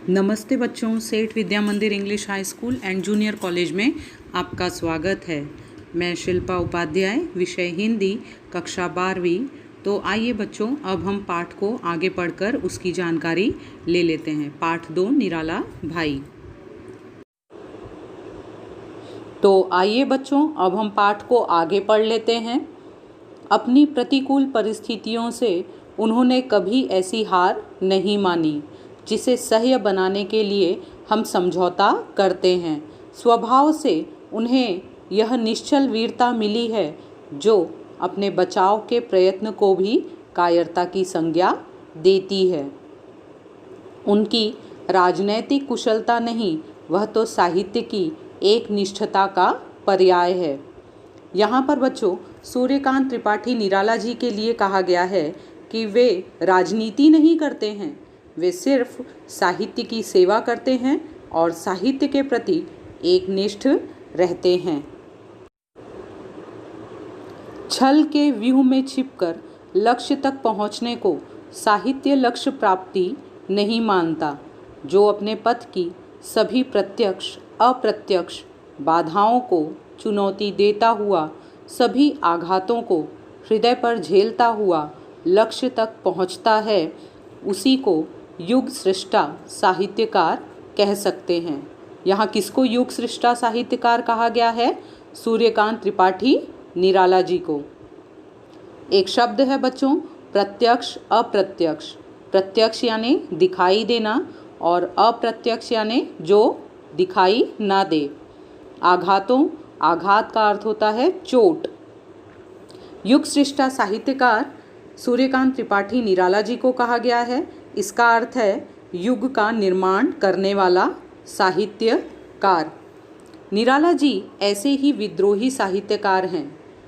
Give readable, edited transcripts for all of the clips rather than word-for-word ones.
नमस्ते बच्चों, सेठ विद्या मंदिर English high school and junior college में आपका स्वागत है। मैं शिल्पा उपाध्याय, विषय हिंदी, कक्षा 12वीं। तो आइए बच्चों, अब हम पाठ को आगे पढ़कर उसकी जानकारी ले लेते हैं। पाठ 2, निराला भाई। तो आइए बच्चों, अब हम पाठ को आगे पढ़ लेते हैं। अपनी प्रतिकूल परिस्थितियों से उन्होंने कभी ऐसी हार नहीं मानी जिसे सह्य बनाने के लिए हम समझौता करते हैं। स्वभाव से उन्हें यह निश्चल वीरता मिली है जो अपने बचाव के प्रयत्न को भी कायरता की संज्ञा देती है। उनकी राजनैतिक कुशलता नहीं, वह तो साहित्य की एक निष्ठता का पर्याय है। यहाँ पर बच्चों सूर्यकांत त्रिपाठी निराला जी के लिए कहा गया है कि वे राजनीति नहीं करते हैं, वे सिर्फ साहित्य की सेवा करते हैं और साहित्य के प्रति एकनिष्ठ रहते हैं। छल के व्यूह में छिपकर लक्ष्य तक पहुँचने को साहित्य लक्ष्य प्राप्ति नहीं मानता। जो अपने पथ की सभी प्रत्यक्ष अप्रत्यक्ष बाधाओं को चुनौती देता हुआ, सभी आघातों को हृदय पर झेलता हुआ लक्ष्य तक पहुँचता है, उसी को युग सृष्टा साहित्यकार कह सकते हैं। यहाँ किसको युग सृष्टा साहित्यकार कहा गया है? सूर्यकांत त्रिपाठी निराला जी को। एक शब्द है बच्चों, प्रत्यक्ष अप्रत्यक्ष। प्रत्यक्ष यानी दिखाई देना और अप्रत्यक्ष यानी जो दिखाई ना दे। आघातों, आघात का अर्थ होता है चोट। युग सृष्टा साहित्यकार सूर्यकांत त्रिपाठी निराला जी को कहा गया है। इसका अर्थ है युग का निर्माण करने वाला साहित्यकार। निराला जी ऐसे ही विद्रोही साहित्यकार हैं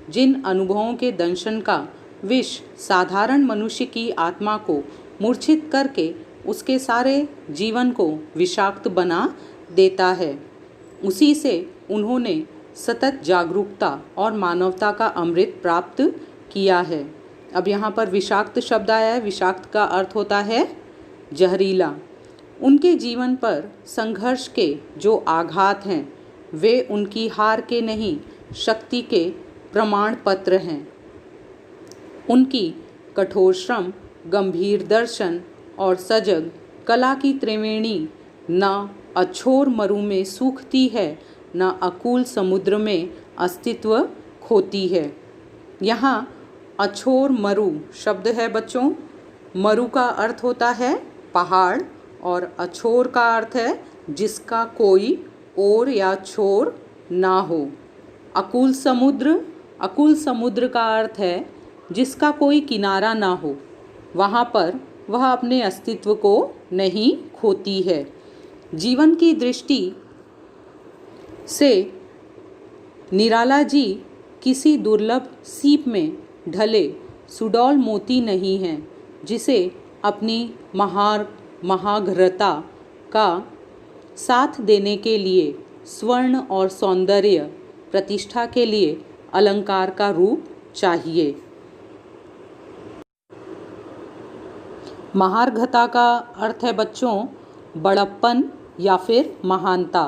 जिन अनुभवों के दंशन का विष साधारण मनुष्य की आत्मा को मूर्छित करके उसके सारे जीवन को विषाक्त बना देता है। उसी से उन्होंने सतत जागरूकता और मानवता का अमृत प्राप्त किया है। अब यहाँ पर विषाक्त शब्द आया है। विषाक्त का अर्थ होता है जहरीला। उनके जीवन पर संघर्ष के जो आघात हैं, वे उनकी हार के नहीं, शक्ति के प्रमाण पत्र हैं। उनकी कठोर श्रम, गंभीर दर्शन और सजग कला की त्रिवेणी न अछोर मरु में सूखती है, न अकूल समुद्र में अस्तित्व खोती है। यहाँ अछोर मरु शब्द है बच्चों। मरु का अर्थ होता है पहाड़ और अछोर का अर्थ है जिसका कोई ओर या छोर ना हो। अकूल समुद्र, अकूल समुद्र का अर्थ है जिसका कोई किनारा ना हो। वहाँ पर वह अपने अस्तित्व को नहीं खोती है। जीवन की दृष्टि से निराला जी किसी दुर्लभ सीप में ढले सुडौल मोती नहीं हैं, जिसे अपनी महाघ्रता का साथ देने के लिए स्वर्ण और सौंदर्य प्रतिष्ठा के लिए अलंकार का रूप चाहिए। महार्घता का अर्थ है बच्चों बड़प्पन या फिर महानता।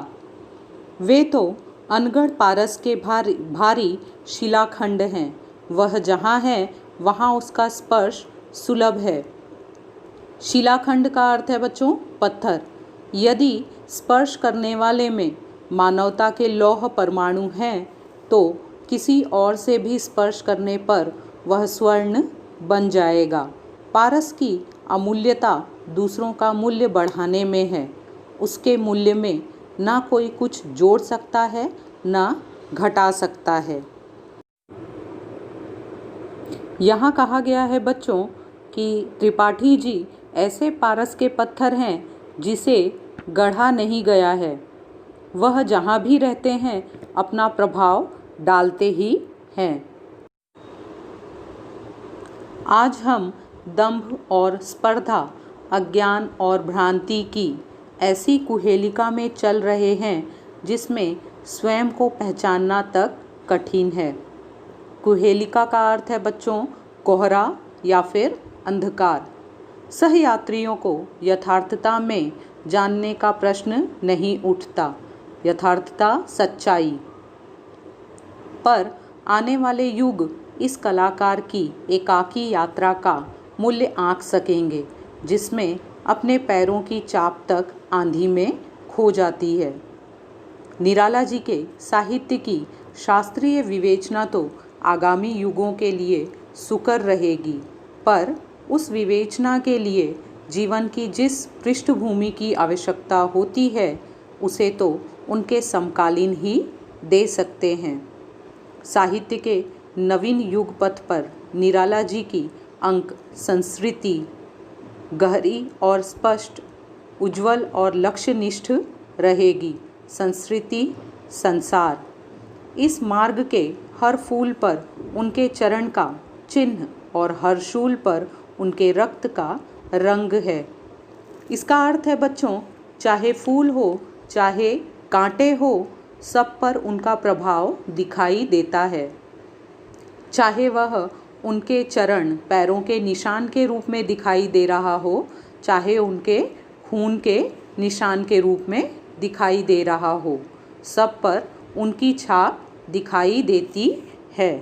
वे तो अनगढ़ पारस के भारी शिलाखंड हैं। वह जहाँ है वहाँ उसका स्पर्श सुलभ है। शिलाखंड का अर्थ है बच्चों पत्थर। यदि स्पर्श करने वाले में मानवता के लौह परमाणु हैं तो किसी और से भी स्पर्श करने पर वह स्वर्ण बन जाएगा। पारस की अमूल्यता दूसरों का मूल्य बढ़ाने में है। उसके मूल्य में ना कोई कुछ जोड़ सकता है ना घटा सकता है। यहाँ कहा गया है बच्चों कि त्रिपाठी जी ऐसे पारस के पत्थर हैं जिसे गढ़ा नहीं गया है। वह जहाँ भी रहते हैं अपना प्रभाव डालते ही हैं। आज हम दंभ और स्पर्धा, अज्ञान और भ्रांति की ऐसी कुहेलिका में चल रहे हैं जिसमें स्वयं को पहचानना तक कठिन है। कुहेलिका का अर्थ है बच्चों कोहरा या फिर अंधकार। सहयात्रियों को यथार्थता में जानने का प्रश्न नहीं उठता। यथार्थता, सच्चाई। पर आने वाले युग इस कलाकार की एकाकी यात्रा का मूल्य आंक सकेंगे, जिसमें अपने पैरों की चाप तक आंधी में खो जाती है। निराला जी के साहित्य की शास्त्रीय विवेचना तो आगामी युगों के लिए सुकर रहेगी, पर उस विवेचना के लिए जीवन की जिस पृष्ठभूमि की आवश्यकता होती है, उसे तो उनके समकालीन ही दे सकते हैं। साहित्य के नवीन युग पथ पर निराला जी की अंक संस्कृति गहरी और स्पष्ट, उज्ज्वल और लक्ष्यनिष्ठ रहेगी। संस्कृति, संसार। इस मार्ग के हर फूल पर उनके चरण का चिन्ह और हर शूल पर उनके रक्त का रंग है। इसका अर्थ है बच्चों, चाहे फूल हो चाहे कांटे हो, सब पर उनका प्रभाव दिखाई देता है। चाहे वह उनके चरण पैरों के निशान के रूप में दिखाई दे रहा हो, चाहे उनके खून के निशान के रूप में दिखाई दे रहा हो, सब पर उनकी छाप दिखाई देती है।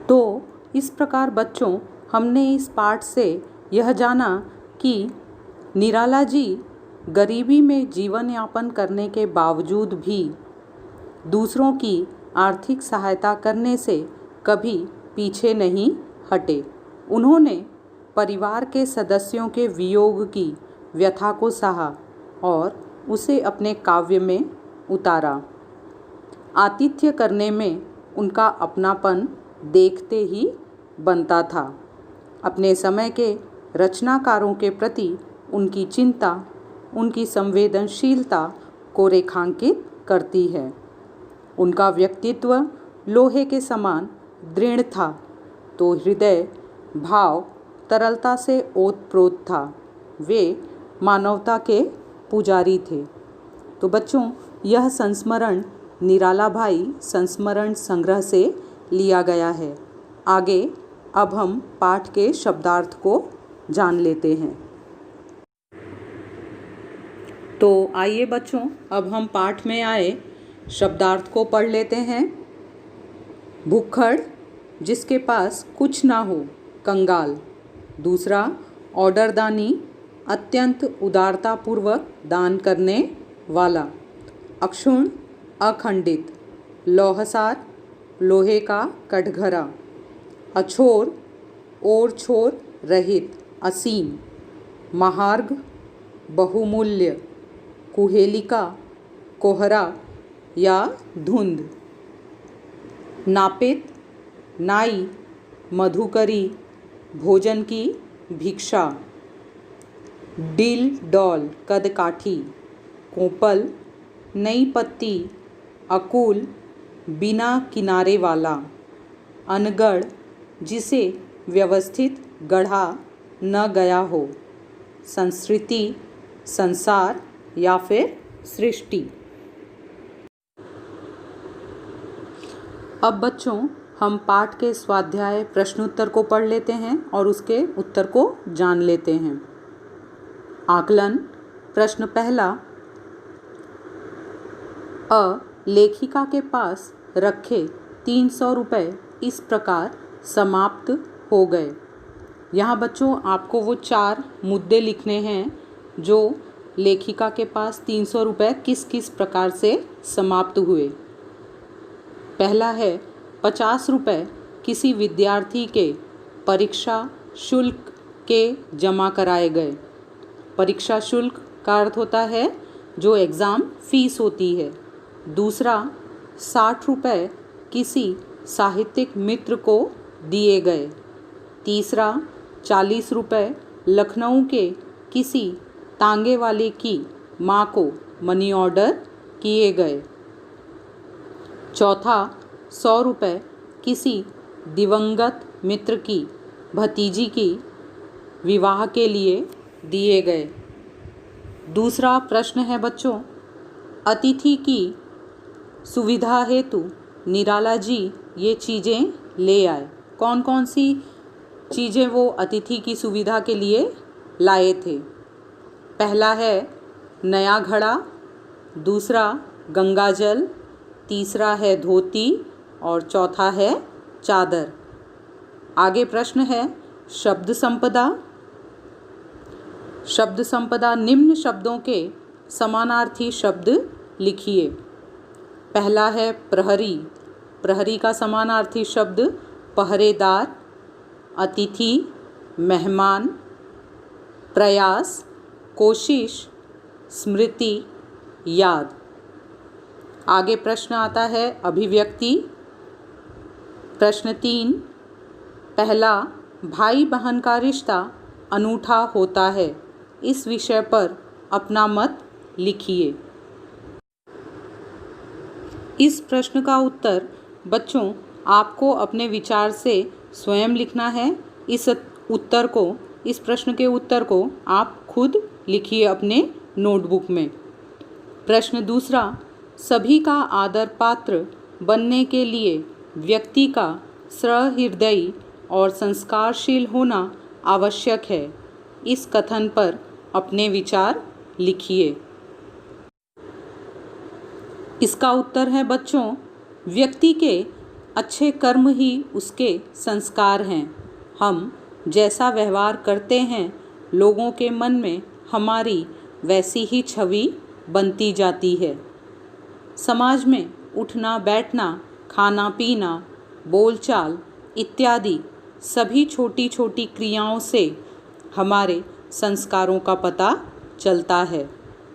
तो इस प्रकार बच्चों, हमने इस पाठ से यह जाना कि निराला जी गरीबी में जीवन यापन करने के बावजूद भी दूसरों की आर्थिक सहायता करने से कभी पीछे नहीं हटे। उन्होंने परिवार के सदस्यों के वियोग की व्यथा को सहा और उसे अपने काव्य में उतारा। आतिथ्य करने में उनका अपनापन देखते ही बनता था। अपने समय के रचनाकारों के प्रति उनकी चिंता उनकी संवेदनशीलता को रेखांकित करती है। उनका व्यक्तित्व लोहे के समान दृढ़ था, तो हृदय भाव तरलता से ओतप्रोत था। वे मानवता के पुजारी थे। तो बच्चों, यह संस्मरण निराला भाई संस्मरण संग्रह से लिया गया है। आगे अब हम पाठ के शब्दार्थ को जान लेते हैं। तो आइए बच्चों, अब हम पाठ में आए शब्दार्थ को पढ़ लेते हैं। भुक्खड़, जिसके पास कुछ ना हो, कंगाल। दूसरा, ऑर्डरदानी, अत्यंत उदारतापूर्वक दान करने वाला। अक्षुण, अखंडित। लौहसार, लोहे का कटघरा। अछोर, ओर छोर रहित, असीम। महार्घ, बहुमूल्य। कुहेलिका, कोहरा या धुंध। नापित, नाई, मधुकरी, भोजन की भिक्षा। डील डॉल, कदकाठी। कोपल, नई पत्ती, अकूल, बिना किनारे वाला। अनगढ़, जिसे व्यवस्थित गढ़ा न गया हो। संस्कृति, संसार या फिर सृष्टि। अब बच्चों, हम पाठ के स्वाध्याय प्रश्नोत्तर को पढ़ लेते हैं और उसके उत्तर को जान लेते हैं। आकलन। प्रश्न पहला, लेखिका के पास रखे 300 रुपये इस प्रकार समाप्त हो गए। यहाँ बच्चों, आपको वो 4 मुद्दे लिखने हैं जो लेखिका के पास 300 रुपये किस किस प्रकार से समाप्त हुए। पहला है, 50 रुपये किसी विद्यार्थी के परीक्षा शुल्क के जमा कराए गए। परीक्षा शुल्क का अर्थ होता है जो एग्ज़ाम फीस होती है। दूसरा, 60 रुपये किसी साहित्यिक मित्र को दिए गए। तीसरा, 40 रुपये लखनऊ के किसी तांगे वाले की माँ को मनी ऑर्डर किए गए। चौथा, 100 रुपये किसी दिवंगत मित्र की भतीजी की विवाह के लिए दिए गए। दूसरा प्रश्न है बच्चों, अतिथि की सुविधा हेतु निराला जी ये चीज़ें ले आए। कौन कौन सी चीज़ें वो अतिथि की सुविधा के लिए लाए थे। पहला है नया घड़ा, दूसरा गंगाजल, तीसरा है धोती और चौथा है चादर। आगे प्रश्न है शब्द संपदा। शब्द संपदा निम्न शब्दों के समानार्थी शब्द लिखिए। पहला है प्रहरी। प्रहरी का समानार्थी शब्द पहरेदार, अतिथि, मेहमान, प्रयास, कोशिश, स्मृति, याद। आगे प्रश्न आता है अभिव्यक्ति। प्रश्न 3, पहला भाई बहन का रिश्ता अनूठा होता है। इस विषय पर अपना मत लिखिए। इस प्रश्न का उत्तर बच्चों आपको अपने विचार से स्वयं लिखना है। इस प्रश्न के उत्तर को आप खुद लिखिए अपने नोटबुक में। प्रश्न दूसरा, सभी का आदर पात्र बनने के लिए व्यक्ति का सहृदयी और संस्कारशील होना आवश्यक है। इस कथन पर अपने विचार लिखिए। इसका उत्तर है बच्चों, व्यक्ति के अच्छे कर्म ही उसके संस्कार हैं। हम जैसा व्यवहार करते हैं, लोगों के मन में हमारी वैसी ही छवि बनती जाती है। समाज में उठना बैठना, खाना पीना, बोलचाल इत्यादि सभी छोटी छोटी क्रियाओं से हमारे संस्कारों का पता चलता है।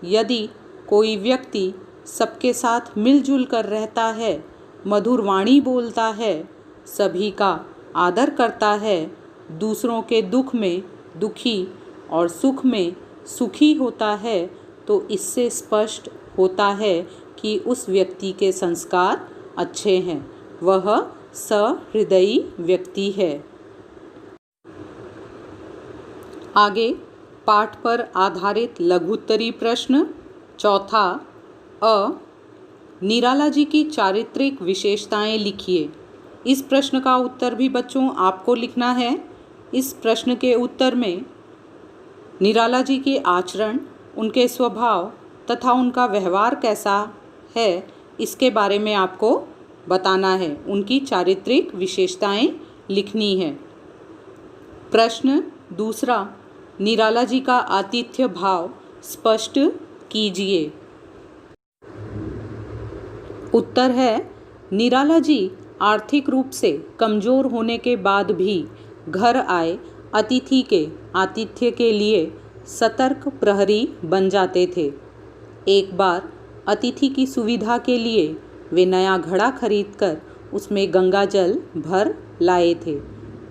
यदि कोई व्यक्ति सबके साथ मिलजुल कर रहता है, मधुर वाणी बोलता है, सभी का आदर करता है, दूसरों के दुख में दुखी और सुख में सुखी होता है, तो इससे स्पष्ट होता है कि उस व्यक्ति के संस्कार अच्छे हैं, वह सहृदयी व्यक्ति है। आगे पाठ पर आधारित लघुत्तरी प्रश्न। चौथा, निराला जी की चारित्रिक विशेषताएं लिखिए। इस प्रश्न का उत्तर भी बच्चों आपको लिखना है। इस प्रश्न के उत्तर में निराला जी के आचरण, उनके स्वभाव तथा उनका व्यवहार कैसा है, इसके बारे में आपको बताना है। उनकी चारित्रिक विशेषताएं लिखनी है। प्रश्न दूसरा, निराला जी का आतिथ्य भाव स्पष्ट कीजिए। उत्तर है, निराला जी आर्थिक रूप से कमज़ोर होने के बाद भी घर आए अतिथि के आतिथ्य के लिए सतर्क प्रहरी बन जाते थे। एक बार अतिथि की सुविधा के लिए वे नया घड़ा खरीदकर उसमें गंगा जल भर लाए थे।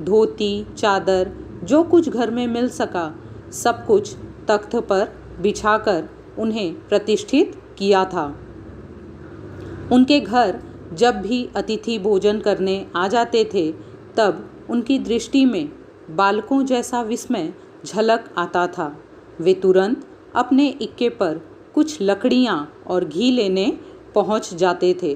धोती, चादर, जो कुछ घर में मिल सका, सब कुछ तख्त पर बिछाकर उन्हें प्रतिष्ठित किया था। उनके घर जब भी अतिथि भोजन करने आ जाते थे, तब उनकी दृष्टि में बालकों जैसा विस्मय झलक आता था। वे तुरंत अपने इक्के पर कुछ लकड़ियाँ और घी लेने पहुँच जाते थे।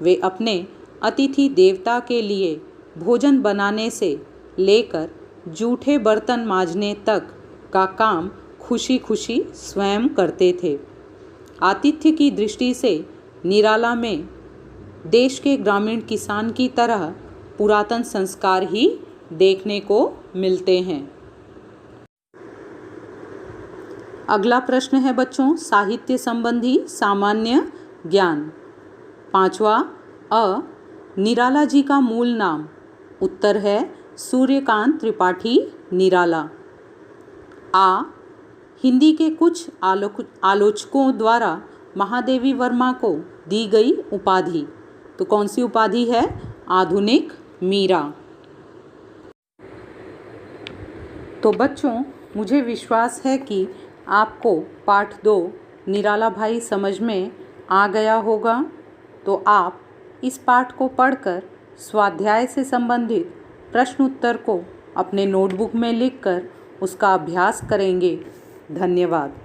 वे अपने अतिथि देवता के लिए भोजन बनाने से लेकर जूठे बर्तन मांजने तक का काम खुशी खुशी स्वयं करते थे। आतिथ्य की दृष्टि से निराला में देश के ग्रामीण किसान की तरह पुरातन संस्कार ही देखने को मिलते हैं। अगला प्रश्न है बच्चों, साहित्य संबंधी सामान्य ज्ञान। पांचवा, निराला जी का मूल नाम। उत्तर है सूर्यकांत त्रिपाठी निराला। हिंदी के कुछ आलोचकों द्वारा महादेवी वर्मा को दी गई उपाधि। तो कौन सी उपाधि है? आधुनिक मीरा। तो बच्चों, मुझे विश्वास है कि आपको पाठ 2 निराला भाई समझ में आ गया होगा। तो आप इस पाठ को पढ़कर स्वाध्याय से संबंधित प्रश्न उत्तर को अपने नोटबुक में लिखकर उसका अभ्यास करेंगे। धन्यवाद।